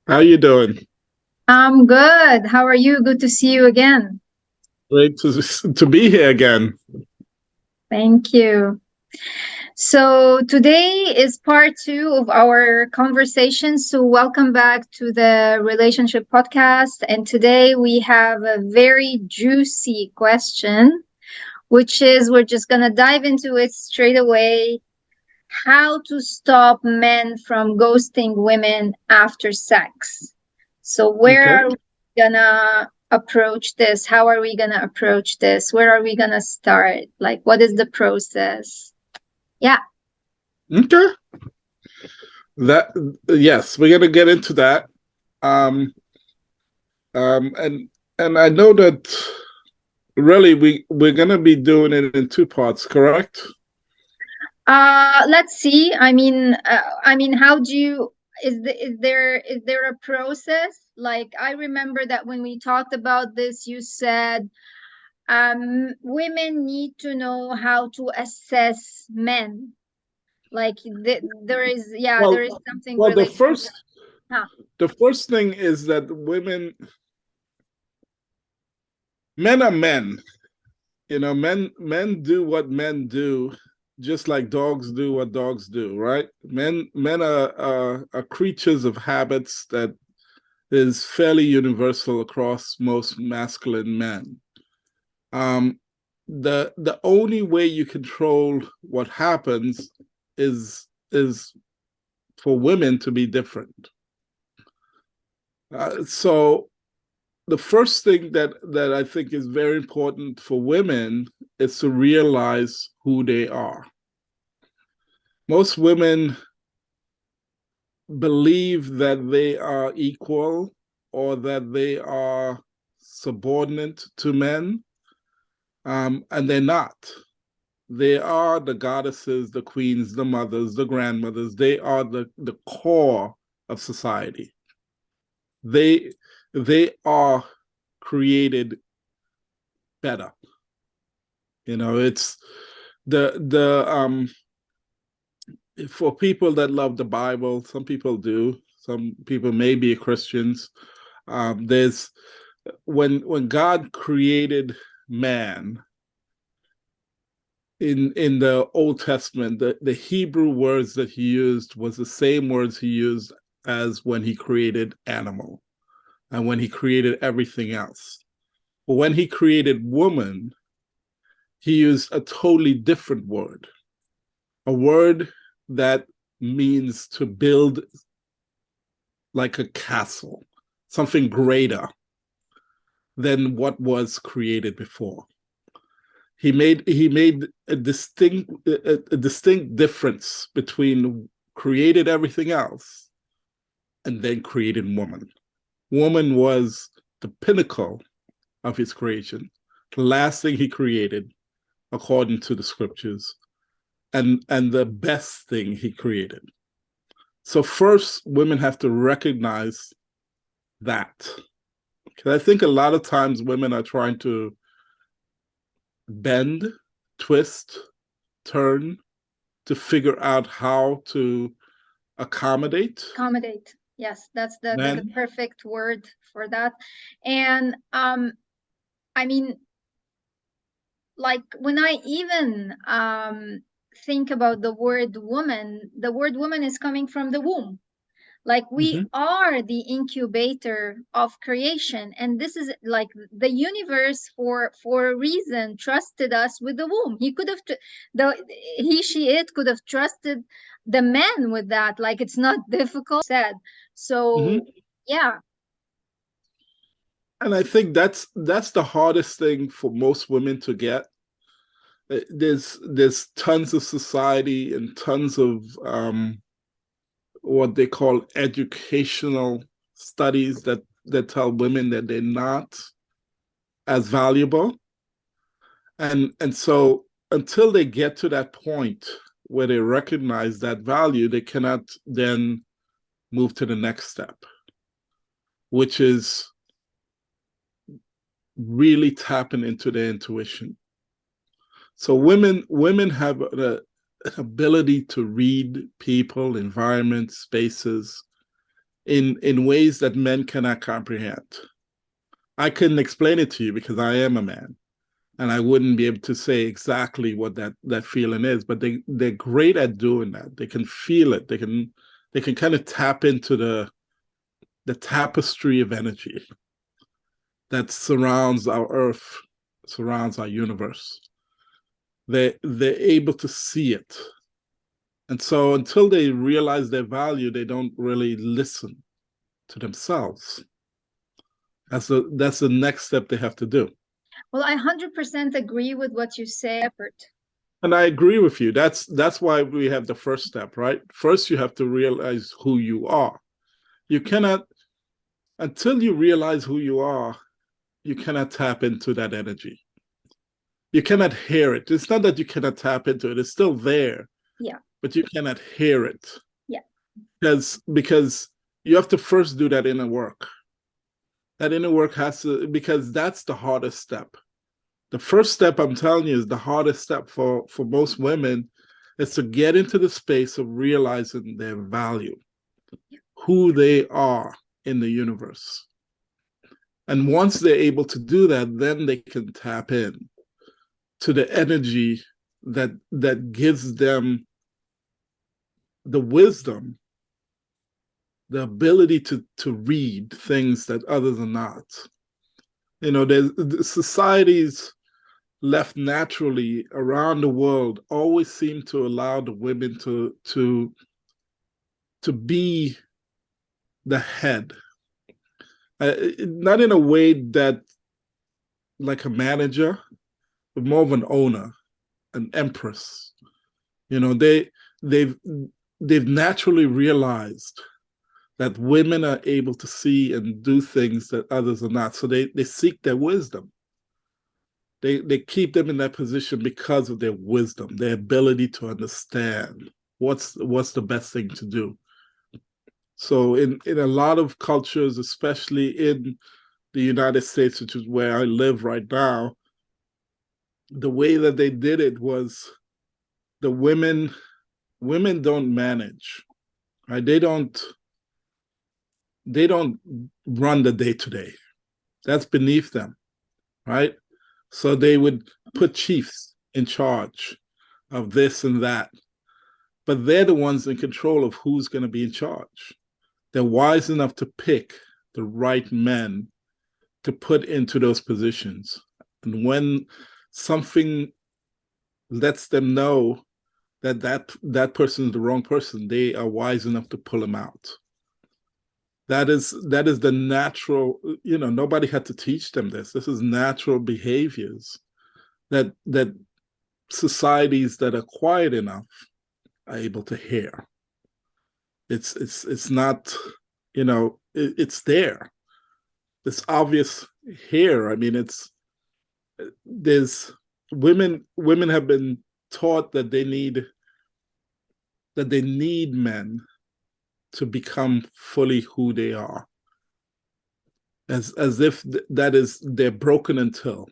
How you doing? I'm good. How are you? Good to see you again. Great to be here again. Thank you. So, today is part two of our conversation. So, welcome back to the relationship podcast. And today we have a very juicy question, which is we're just going to dive into it straight away. How to stop men from ghosting women after sex. So, where Okay. are we gonna approach this? How are we gonna approach this? Where are we gonna start? Like, what is the process? Yeah. Okay. That yes, we're gonna get into that. Um, um, and and I know that really we're gonna be doing it in two parts, correct? Let's see. I mean, how do you? Is there a process? Like, I remember that when we talked about this, you said women need to know how to assess men. Like there is, yeah, there Well, is something well, related to that. Huh. the first thing is that men are men. Men do what men do, just like dogs do what dogs do, right? Men are creatures of habits that is fairly universal across most masculine men. Um, the only way you control what happens is for women to be different. So the first thing that I think is very important for women is to realize who they are. Most women believe that they are equal or that they are subordinate to men, and they're not. They are the goddesses, the queens, the mothers, the grandmothers. They are the core of society. They they are created better. It's the for people that love the Bible. Some people do. Some people may be Christians. There's when God created man, in the Old Testament, the Hebrew words that he used was the same words he used as when he created animal and when he created everything else. But when he created woman, he used a totally different word, a word that means to build like a castle, something greater than what was created before. He made a distinct difference between created everything else and then created woman. Woman was the pinnacle of his creation, the last thing he created according to the scriptures, and the best thing he created. So first, women have to recognize that. Because I think a lot of times women are trying to bend, twist, turn to figure out how to accommodate Accommodate. Yes, that's the men. perfect word for that. And I mean, like when I even think about the word woman, the word woman is coming from the womb. Like we Mm-hmm. are the incubator of creation, and this is like the universe for a reason trusted us with the womb. He could have the he she it could have trusted the man with that. Like it's not difficult, said. Mm-hmm. So yeah. And I think that's the hardest thing for most women to get. There's tons of society and tons of what they call educational studies that tell women that they're not as valuable. And so until they get to that point where they recognize that value, they cannot then move to the next step, which is really tapping into their intuition. So women have an ability to read people, environments, spaces in ways that men cannot comprehend. I couldn't explain it to you because I am a man, and I wouldn't be able to say exactly what that feeling is. But they're great at doing that. They can feel it. They can kind of tap into the tapestry of energy that surrounds our Earth, surrounds our universe. They're able to see it, and so until they realize their value, they don't really listen to themselves. That's the next step they have to do. Well, I 100% agree with what you say, Bert. And I agree with you. That's why we have the first step, right? First, you have to realize who you are. You cannot, until you realize who you are, you cannot tap into that energy. You cannot hear it. It's not that you cannot tap into it, it's still there. Yeah. But you cannot hear it. Yeah. Because you have to first do that inner work. That inner work has to, because that's the hardest step. The first step, I'm telling you, is the hardest step for most women, is to get into the space of realizing their value, who they are in the universe. And once they're able to do that, then they can tap in to the energy that gives them the wisdom, the ability to read things that others are not. You know, the societies left naturally around the world always seem to allow the women to be the head, not in a way that like a manager, but more of an owner, an empress. You know, they've naturally realized that women are able to see and do things that others are not. So they seek their wisdom. They keep them in that position because of their wisdom, their ability to understand what's the best thing to do. So in a lot of cultures, especially in the United States, which is where I live right now, the way that they did it was the women don't manage, right? They don't run the day to day. That's beneath them, right? So they would put chiefs in charge of this and that, but they're the ones in control of who's going to be in charge. They're wise enough to pick the right men to put into those positions. And when something lets them know that person is the wrong person, they are wise enough to pull them out. That is the natural, you know, nobody had to teach them this. This is natural behaviors that societies that are quiet enough are able to hear. It's not, you know, it's there. It's obvious here. I mean, there's women have been taught that they need men to become fully who they are, as if that is they're broken until.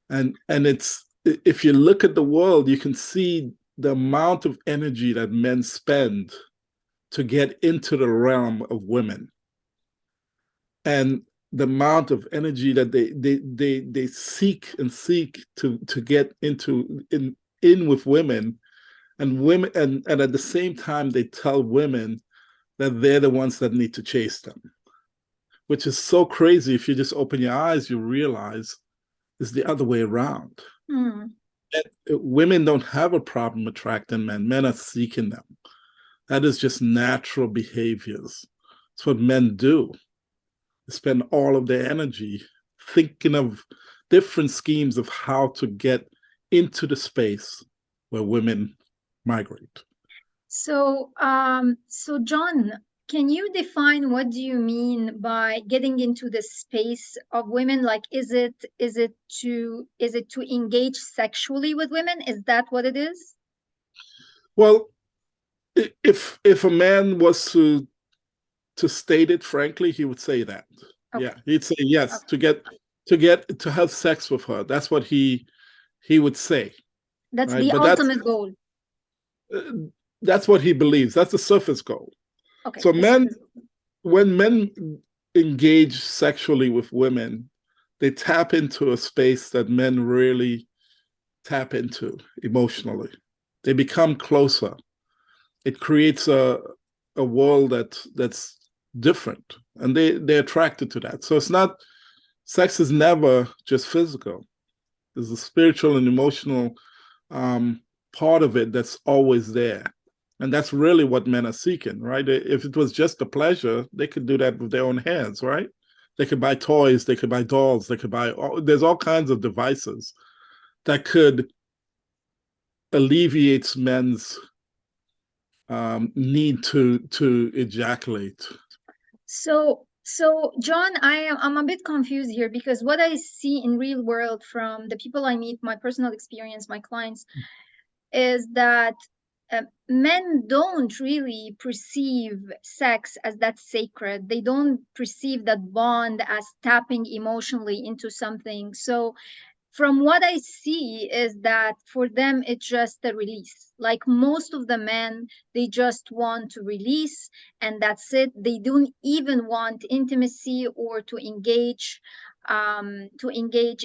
And it's, if you look at the world, you can see the amount of energy that men spend to get into the realm of women, and the amount of energy that they seek to get in with women, and at the same time they tell women that they're the ones that need to chase them, which is so crazy. If you just open your eyes, you realize it's the other way around. Women don't have a problem attracting men are seeking them. That is just natural behaviors. It's what men do. They spend all of their energy thinking of different schemes of how to get into the space where women migrate. So, John, can you define what do you mean by getting into the space of women? Like, is it to engage sexually with women? Is that what it is? Well, if a man was to state it frankly, he would say that. Okay. Yeah, he'd say yes, okay. to have sex with her. That's what he would say. That's right? The ultimate goal. That's what he believes. That's the surface goal. Okay. So when men engage sexually with women, they tap into a space that men rarely tap into emotionally. They become closer. It creates a world that's different, and they're attracted to that. So it's not sex is never just physical. There's a spiritual and emotional um, part of it that's always there. And that's really what men are seeking, right? If it was just a pleasure, they could do that with their own hands, right? They could buy toys, they could buy dolls, they could buy, there's all kinds of devices that could alleviate men's need to ejaculate. So John, I'm a bit confused here because what I see in real world from the people I meet, my personal experience, my clients, is that men don't really perceive sex as that sacred. They don't perceive that bond as tapping emotionally into something. So from what I see is that for them it's just a release. Like most of the men, they just want to release and that's it. They don't even want intimacy or to engage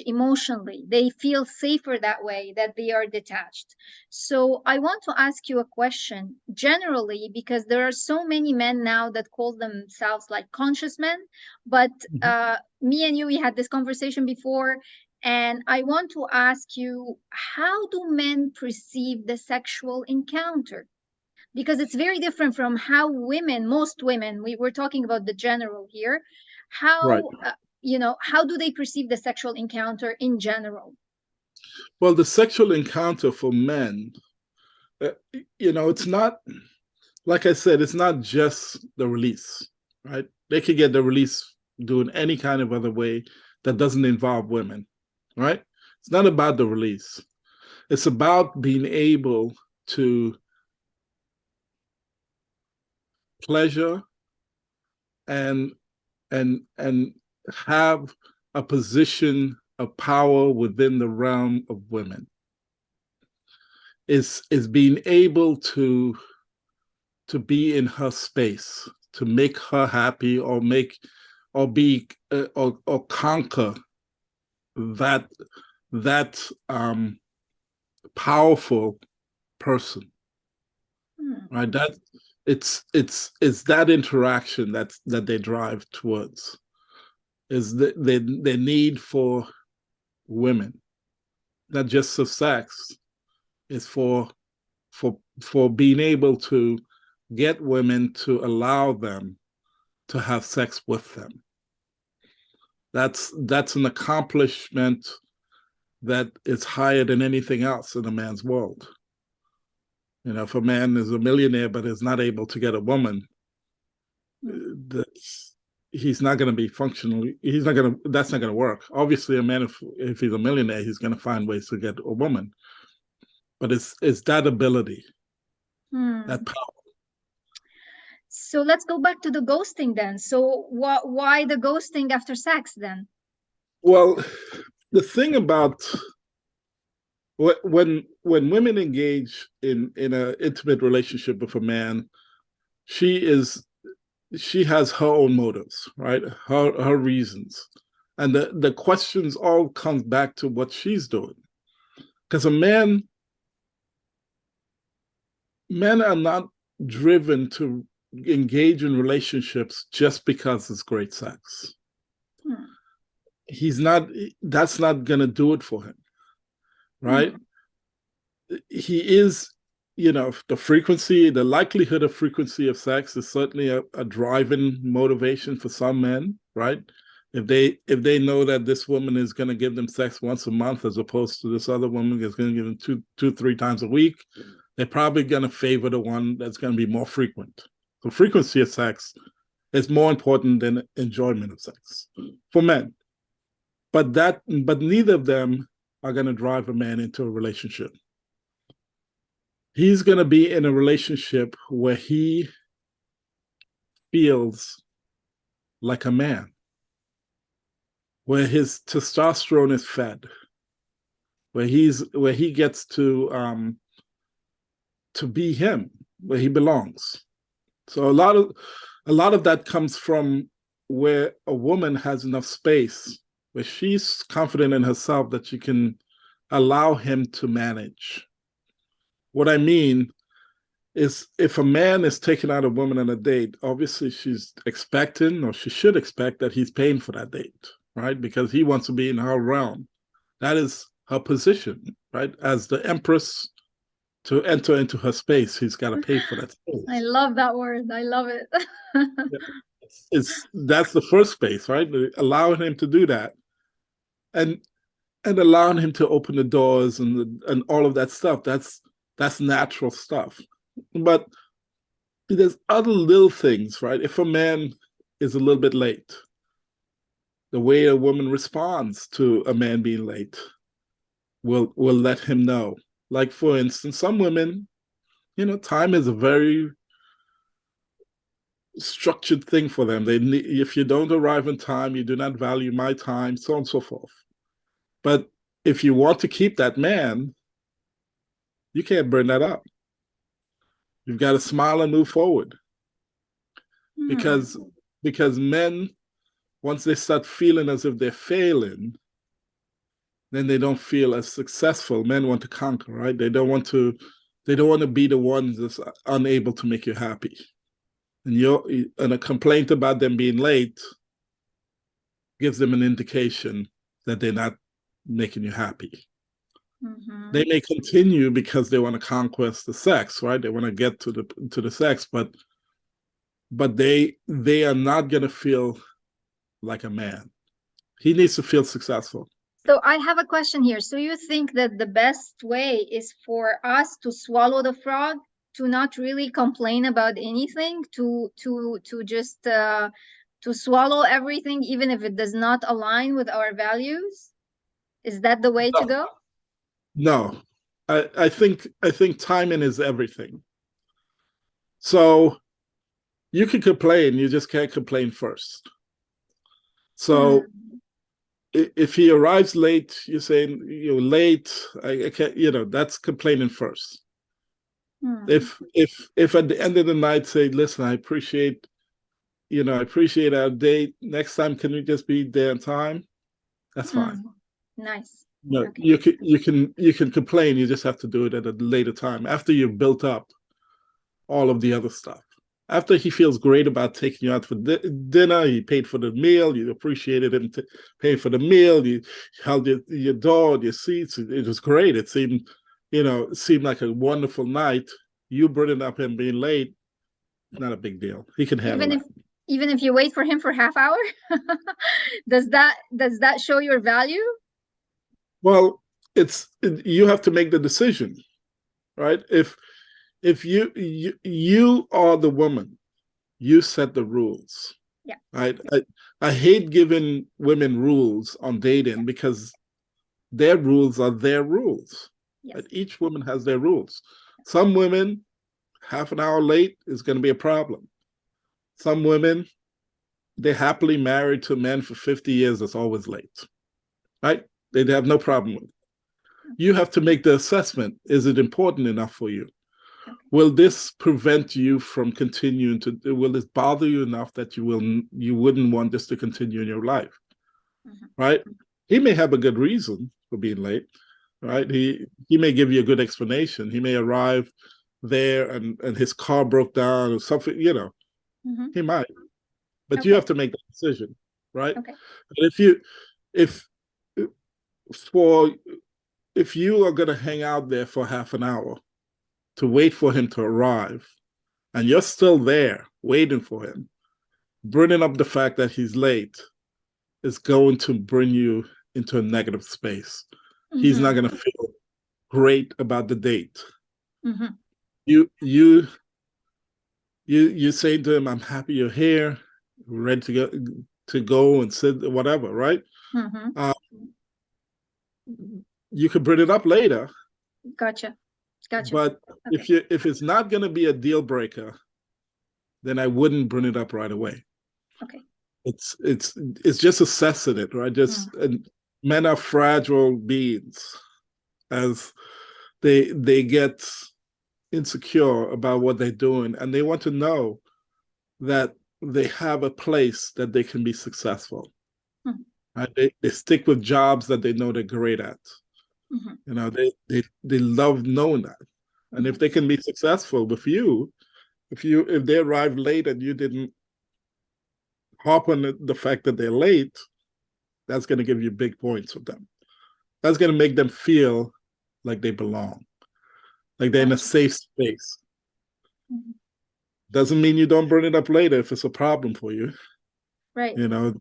emotionally. They feel safer that way, that they are detached. So I want to ask you a question generally, because there are so many men now that call themselves like conscious men, but Mhm. me and you, we had this conversation before, and I want to ask you, how do men perceive the sexual encounter? Because it's very different from how women, most women, we're talking about the general here, Right. how, how do they perceive the sexual encounter in general? Well, the sexual encounter for men, uh, it's not, like I said, it's not just the release, right? They could get the release doing any kind of other way that doesn't involve women, right? It's not about the release. It's about being able to pleasure and and have a position of power within the realm of women. Is being able to be in her space, to make her happy, or make or be or conquer that that powerful person, Hmm. right? That it's that interaction that they drive towards, is the need for women, not just for sex, is for being able to get women to allow them to have sex with them. That's an accomplishment that is higher than anything else in a man's world. If a man is a millionaire but is not able to get a woman, Hmm. that's he's not going to be functional. He's not going to. That's not going to work. Obviously, a man, if he's a millionaire, he's going to find ways to get a woman. But it's that ability, that Hmm. power. So let's go back to the ghosting then. So why the ghosting after sex then? Well, the thing about when women engage in an intimate relationship with a man, she is she has her own motives, right? Her reasons, and the questions all comes back to what she's doing. Because men are not driven to engage in relationships just because it's great sex. Hmm. He's not. That's not gonna do it for him, right? Hmm. He is, the frequency, the likelihood of frequency of sex is certainly a driving motivation for some men, right? If they know that this woman is going to give them sex once a month as opposed to this other woman that's going to give them two, 3 times a week, they're probably going to favor the one that's going to be more frequent. So frequency of sex is more important than enjoyment of sex for men. But neither of them are going to drive a man into a relationship. He's going to be in a relationship where he feels like a man, where his testosterone is fed, where he gets to be him, where he belongs. So a lot of that comes from where a woman has enough space, where she's confident in herself that she can allow him to manage. What I mean is if a man is taking out a woman on a date, obviously she's expecting, or she should expect, that he's paying for that date, right? Because he wants to be in her realm. That is her position, right? As the empress, to enter into her space, he's got to pay for that I space. love that word. I love it. Yeah. It's That's the first space, right? Allowing him to do that, and allowing him to open the doors and all of that stuff. That's natural stuff. But there's other little things, right? If a man is a little bit late, the way a woman responds to a man being late will let him know. Like, for instance, some women, time is a very structured thing for them. They need, if you don't arrive in time, you do not value my time, so on and so forth. But if you want to keep that man, you can't burn that up. You've got to smile and move forward, because men, once they start feeling as if they're failing, then they don't feel as successful. Men want to conquer, right? They don't want to be the ones that's unable to make you happy. And a complaint about them being late gives them an indication that they're not making you happy. They may continue because they want to conquest the sex, right? They want to get to the sex, but they are not going to feel like a man. He needs to feel successful. So I have a question here. So you think that the best way is for us to swallow the frog, to not really complain about anything, to just to swallow everything, even if it does not align with our values? Is that the way to No, go? no. I think timing is everything. So you can complain, you just can't complain first. So if he arrives late, you're saying you're late. I can't. That's complaining first. If at the end of the night say, listen, I appreciate our date. Next time, can we just be there on time? That's fine. Nice. No, Okay. you can complain. You just have to do it at a later time after you've built up all of the other stuff. After he feels great about taking you out for dinner, he paid for the meal, you appreciated him paying for the meal, you held your door, your seats. It was great. It seemed like a wonderful night. You bringing up him being late, not a big deal. He can handle Even that. if you wait for him for half hour, does that show your value? Well, you have to make the decision, right? If you are the woman, you set the rules. Yeah. Right. I hate giving women rules on dating because their rules are their rules. Yes. Right? Each woman has their rules. Some women, half an hour late is going to be a problem. Some women, they're happily married to men for 50 years that's always late. Right? They'd have no problem with it. You have to make the assessment. Is it important enough for you? Okay. Will this prevent you from continuing will this bother you enough that you wouldn't want this to continue in your life? Right? He may have a good reason for being late, right? He may give you a good explanation. He may arrive there and his car broke down or something, he might. But you have to make that decision, right? Okay. But if you are going to hang out there for half an hour to wait for him to arrive, and you're still there waiting for him, bringing up the fact that he's late is going to bring you into a negative space. He's not going to feel great about the date. You say to him, "I'm happy you're here, ready to go and sit, whatever," right? You could bring it up later. Gotcha. But if it's not going to be a deal breaker, then I wouldn't bring it up right away. Okay. It's just assessing it, right? And men are fragile beings, as they get insecure about what they're doing, and they want to know that they have a place that they can be successful. Mhm. Right? They stick with jobs that they know they're great at. Mhm. You know, they love knowing that. And if Mhm. they can be successful with you, if they arrive late and you didn't hop on the fact that they're late, that's going to give you big points with them. That's going to make them feel like they belong, like they're in a Gotcha. safe space. Mhm. Doesn't mean you don't bring it up later if it's a problem for you, Right. you know.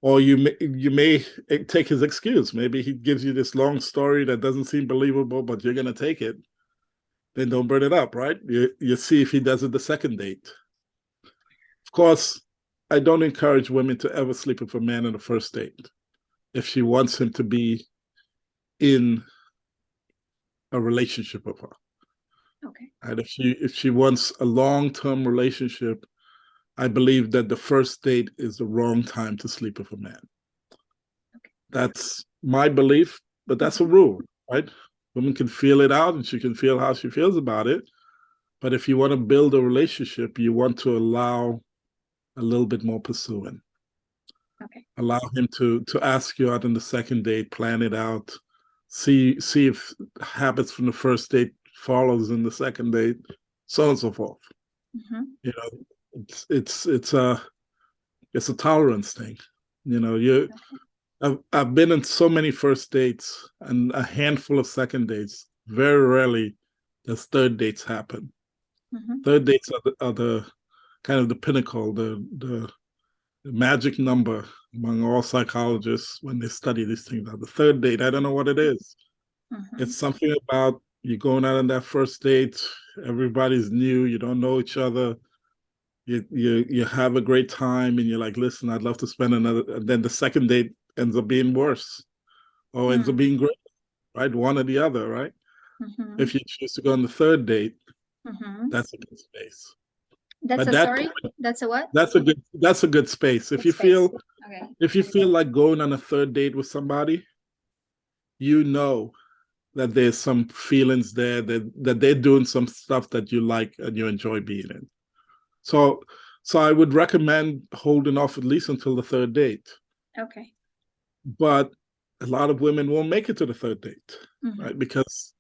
Or you may take his excuse. Maybe he gives you this long story that doesn't seem believable, but you're gonna take it. Then don't bring it up, right? You see if he does it the second date. Of course, I don't encourage women to ever sleep with a man on the first date if she wants him to be in a relationship with her. Okay. And if she wants a long-term relationship, I believe that the first date is the wrong time to sleep with a man. Okay. That's my belief, but that's a Mhm. rule, right? Woman can feel it out and she can feel how she feels about it. But if you want to build a relationship, you want to allow a little bit more pursuing. Okay. Allow him to ask you out in the second date, plan it out, see if habits from the first date follows in the second date, so on and so forth. Mhm. You know, it's a tolerance thing. You know, Okay. I've been in so many first dates and a handful of second dates. Very rarely does third dates happen. Mhm. Third dates are the kind of the pinnacle, the magic number among all psychologists when they study these things. Now, the third date, I don't know what it is. It's Mhm. something about you going out on that first date. Everybody's new. You don't know each other. You have a great time, and you're like, listen, I'd love to spend another. And then the second date ends up being worse, or ends up Mm. being great, right? One or the other, right? If Mhm. you choose to go on the third date, Mhm. that's a good space. That's But a that sorry. That's a what? that's a good space. If Good you space. feel Okay. if you feel like going on a third date with somebody, you know that there's some feelings there that they're doing some stuff that you like and you enjoy being in. So so I would recommend holding off at least until the third date. Okay. But a lot of women won't make it to the third date, right? Mhm. Because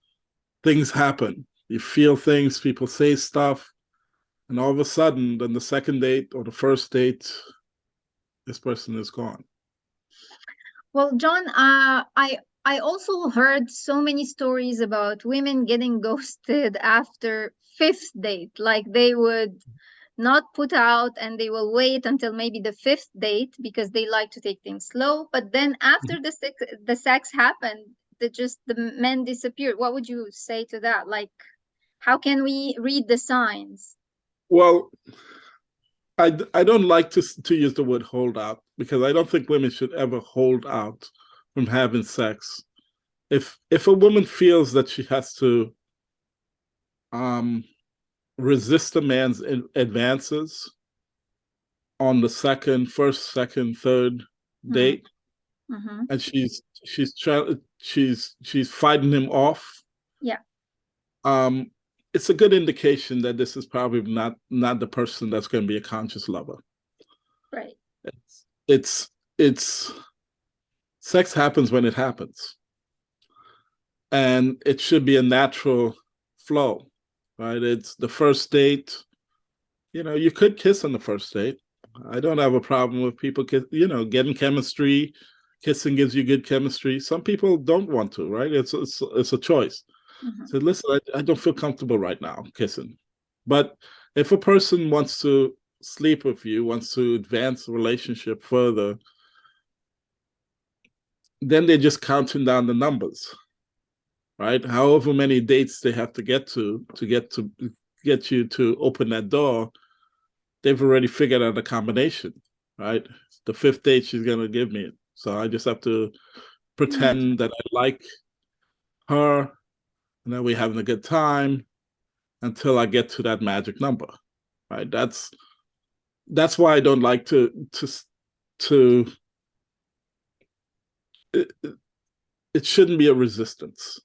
things happen. You feel things, people say stuff, and all of a sudden, then the second date or the first date, this person is gone. Well, John, I also heard so many stories about women getting ghosted after fifth date. Like they would not put out and they will wait until maybe the fifth date because they like to take things slow. But then after the sex happened, the men disappeared. What would you say to that? Like, how can we read the signs? Well, I don't like to use the word hold out because I don't think women should ever hold out from having sex. If a woman feels that she has to um, resist a man's advances on the first, second, third Mm-hmm. date, Mm-hmm. and she's fighting him off, Yeah. um, it's a good indication that this is probably not the person that's going to be a conscious lover. Right. It's sex happens when it happens, and it should be a natural flow, right? It's the first date. You know, you could kiss on the first date. I don't have a problem with people getting chemistry. Kissing gives you good chemistry. Some people don't want to, right? It's a choice. Mm-hmm. So listen, I don't feel comfortable right now kissing. But if a person wants to sleep with you, wants to advance the relationship further, then they're just counting down the numbers, right? However many dates they have to get you to open that door, they've already figured out a combination, right? The fifth date she's gonna give me it. So I just have to Gotcha. pretend that I like her and that we're having a good time until I get to that magic number. Right? That's why I don't like to it, it shouldn't be a resistance.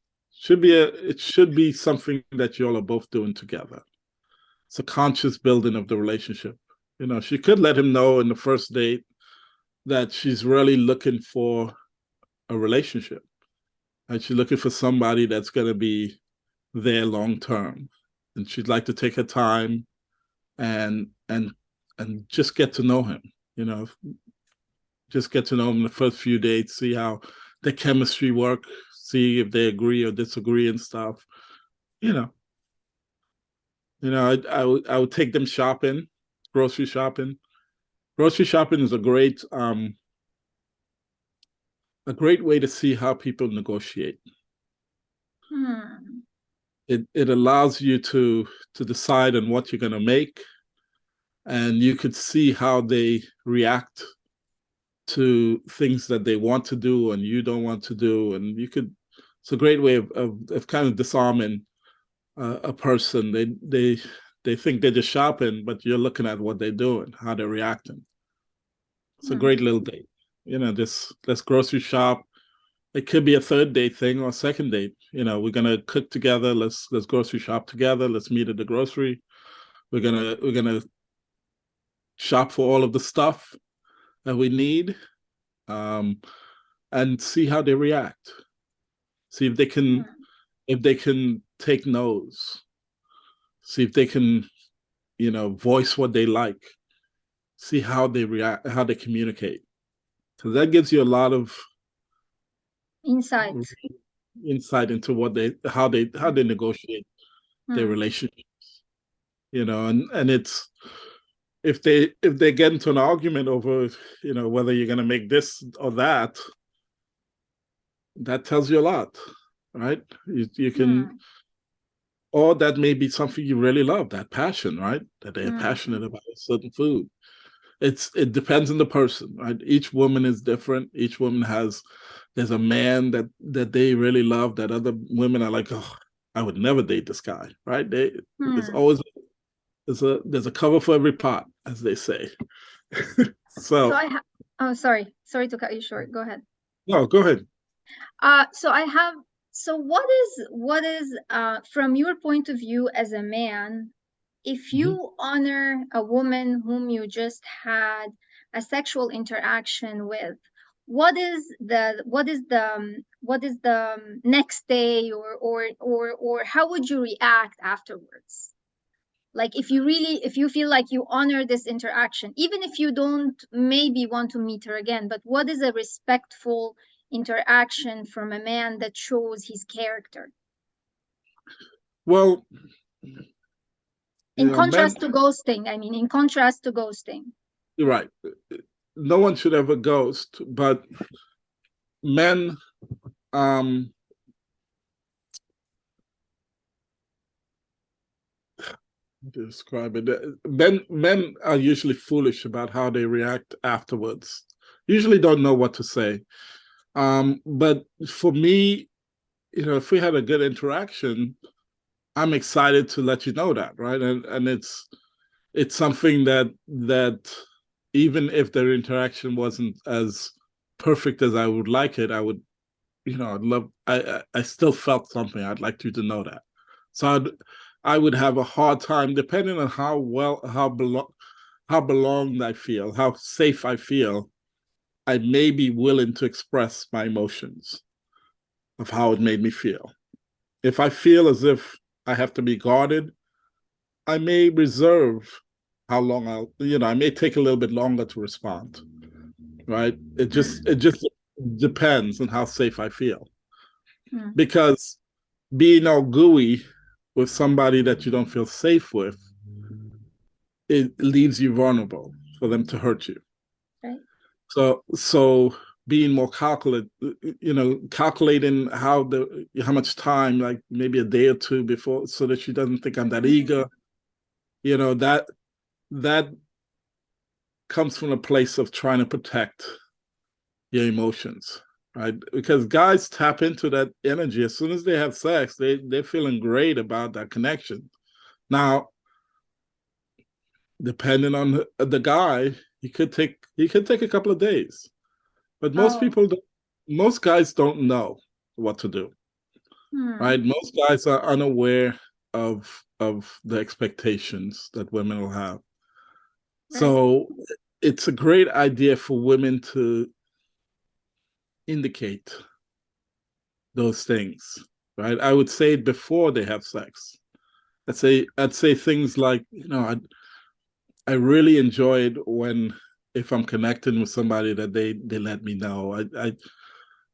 It should be something that you all are both doing together. It's a conscious building of the relationship. She could let him know in the first date that she's really looking for a relationship. And she's looking for somebody that's going to be there long term. And she'd like to take her time and and and just get to know him, you know, just get to know him in the first few dates, see how the chemistry work, see if they agree or disagree and stuff. You know, I would take them shopping, grocery shopping. Grocery shopping is a great way to see how people negotiate. Hmm. It allows you to decide on what you're going to make, and you could see how they react to things that they want to do and you don't want to do, and it's a great way of kind of disarming a person. They think they're just shopping, but you're looking at what they're doing, how they're reacting. It's a Hmm. great little date. This let's grocery shop. It could be a third date thing or a second date. We're gonna cook together. Let's grocery shop together. Let's meet at the grocery. We're gonna shop for all of the stuff that we need, um, and see how they react. See Hmm. if they can take no's. See if they can voice what they like. See how they react, how they communicate. So that gives you a lot of Insight. insight into how they negotiate their Hmm. relationship. And it's if they get into an argument over whether you're going to make this or that, that tells you a lot, right? You can, Hmm. or that may be something you really love, that passion, right? That they're Hmm. passionate about a certain food. It depends on the person, right? Each woman is different. Each woman there's a man that they really love that other women are like, oh, I would never date this guy, right? There's Hmm. always there's a cover for every pot, as they say. So So I have. Oh, sorry to cut you short. Go ahead. no, go ahead. So I have. So what is from your point of view as a man, if Mhm. you honor a woman whom you just had a sexual interaction with, what is the next day, or how would you react afterwards? Like, if you feel like you honor this interaction, even if you don't maybe want to meet her again, but what is a respectful interaction from a man that shows his character, Well, in men, contrast to ghosting? I mean, in contrast to ghosting. you're right. No one should ever ghost, but men, um, to describe it, men are usually foolish about how they react afterwards. Usually don't know what to say. But for me, if we had a good interaction, I'm excited to let you know that, right? And it's something that even if their interaction wasn't as perfect as I would like it, I'd love. I still felt something. I'd like you to know that. So I would have a hard time, depending on how belonged I feel, how safe I feel. I may be willing to express my emotions of how it made me feel. If I feel as if I have to be guarded, I may reserve how long I may take a little bit longer to respond, right? It just Hmm. it just depends on how safe I feel. Hmm. Because being all gooey with somebody that you don't feel safe with, it leaves you vulnerable for them to hurt you. Right. So being more calculating how much time, like maybe a day or two before, so that she doesn't think I'm that Hmm. eager. That comes from a place of trying to protect your emotions, right? Because guys tap into that energy as soon as they have sex. They're feeling great about that connection. Now, depending on the guy, he could take a couple of days, but Oh. most guys don't know what to do, right? Hmm. Most guys are unaware of the expectations that women will have. Right. So it's a great idea for women to indicate those things, right? I would say it before they have sex. I'd say things like, I really enjoyed when, if I'm connecting with somebody, that they let me know.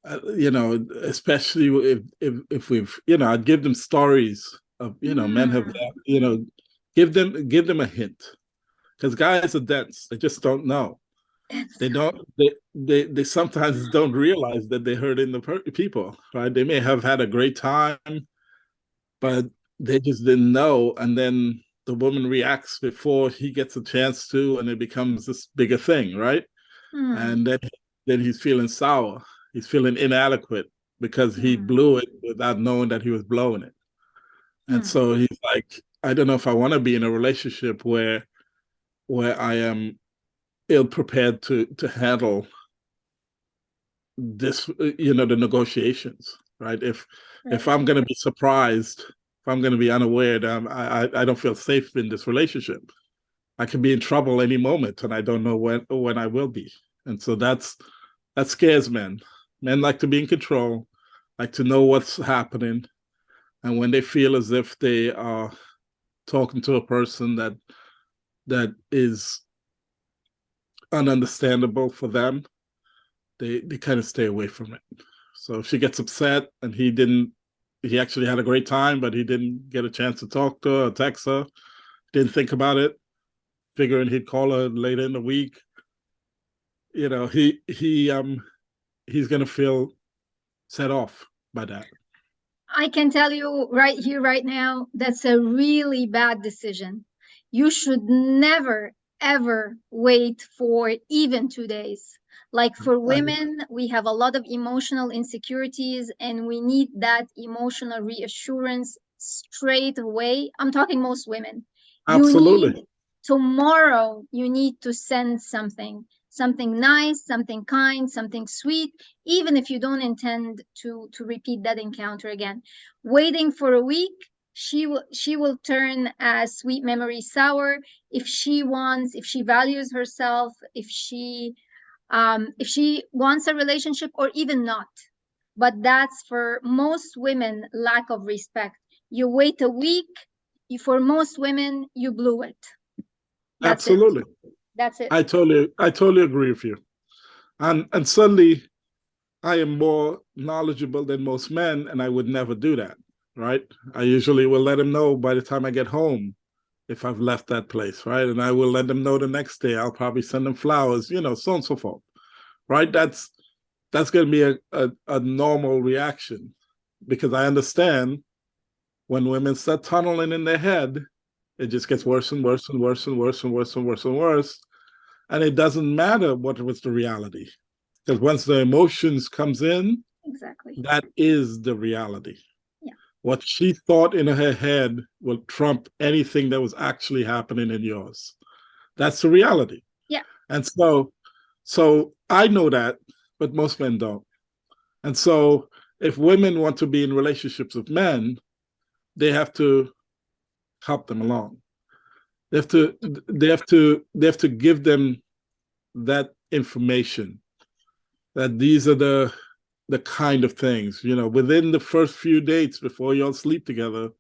Especially if we've, I'd give them stories of, men have, Hmm. give them a hint, because guys are dense. They just don't know. That's They don't. They sometimes don't realize that they're hurting the people. Right? They may have had a great time, but they just didn't know, and then the woman reacts before he gets a chance to, and it becomes this bigger thing, right? hmm. And then he's feeling sour. He's feeling inadequate because he Hmm. blew it without knowing that he was blowing it. And Hmm. so he's like, I don't know if I want to be in a relationship where I am ill prepared to handle this, the negotiations, right? If Right. I'm going to be surprised, if I'm going to be unaware, that I don't feel safe in this relationship. I can be in trouble any moment, and I don't know when I will be. And so that scares men. Men like to be in control, like to know what's happening, and when they feel as if they are talking to a person that is ununderstandable for them, they kind of stay away from it. So if she gets upset and he actually had a great time, but he didn't get a chance to talk to her or text her, didn't think about it, figuring he'd call her later in the week, you know, he's gonna feel set off by that. I can tell you right here, right now, that's a really bad decision. You should never, ever wait for even 2 days. Like for I, women, we have a lot of emotional insecurities and we need that emotional reassurance straight away. I'm talking most women. You Absolutely. need tomorrow, you need to send something nice, something kind, something sweet, even if you don't intend to repeat that encounter again. Waiting for a week, she will turn a sweet memory sour. If she values herself, if she wants a relationship or even not. But that's for most women lack of respect. You wait a week, for most women you blew it. That's it. Absolutely. That's it. I totally agree with you. And suddenly I am more knowledgeable than most men, and I would never do that. Right? I usually will let him know by the time I get home if I've left that place, right? And I will let them know the next day. I'll probably send them flowers, so on and so forth. Right? That's going to be a normal reaction, because I understand when women start tunneling in their head, it just gets worse and worse and worse and worse and worse and worse and worse. And it doesn't matter what was the reality, because once the emotions comes in, Exactly. that is the reality. Yeah. What she thought in her head will trump anything that was actually happening in yours. That's the reality. Yeah. And so I know that, but most men don't. And so if women want to be in relationships with men, they have to help them along. They have to they have to give them that information, that these are the kind of things, within the first few dates before y'all sleep together,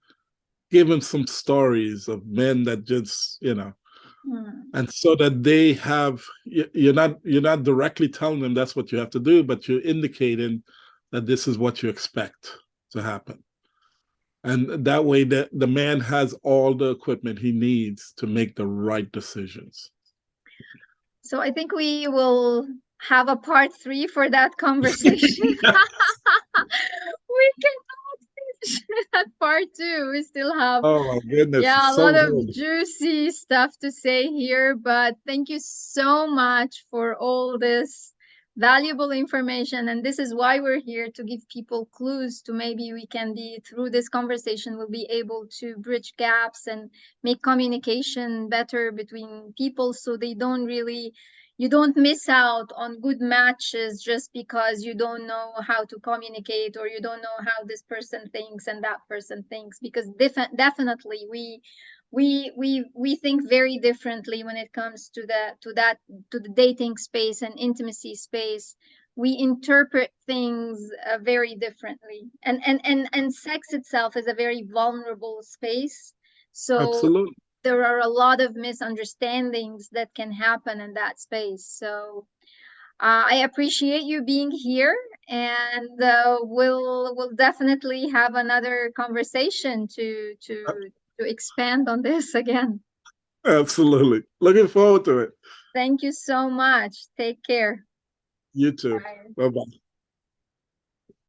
give them some stories of men that just, Hmm. and so that they have, you're not directly telling them that's what you have to do, but you're indicating that this is what you expect to happen. And that way the man has all the equipment he needs to make the right decisions. So I think we will have a part three for that conversation. We cannot finish that part two. We still have, Oh my goodness, it's yeah, a lot so of good. juicy stuff to say here. But thank you so much for all this valuable information. And this is why we're here, to give people clues to maybe we can be, through this conversation, we'll be able to bridge gaps and make communication better between people, so they don't really, you don't miss out on good matches just because you don't know how to communicate, or you don't know how this person thinks and that person thinks, because definitely we think very differently when it comes to the dating space and intimacy space. We interpret things very differently, and sex itself is a very vulnerable space. So Absolutely. there are a lot of misunderstandings that can happen in that space. So I appreciate you being here, and we'll definitely have another conversation to expand on this again. Absolutely. Looking forward to it. Thank you so much. Take care. You too. Bye. Bye bye.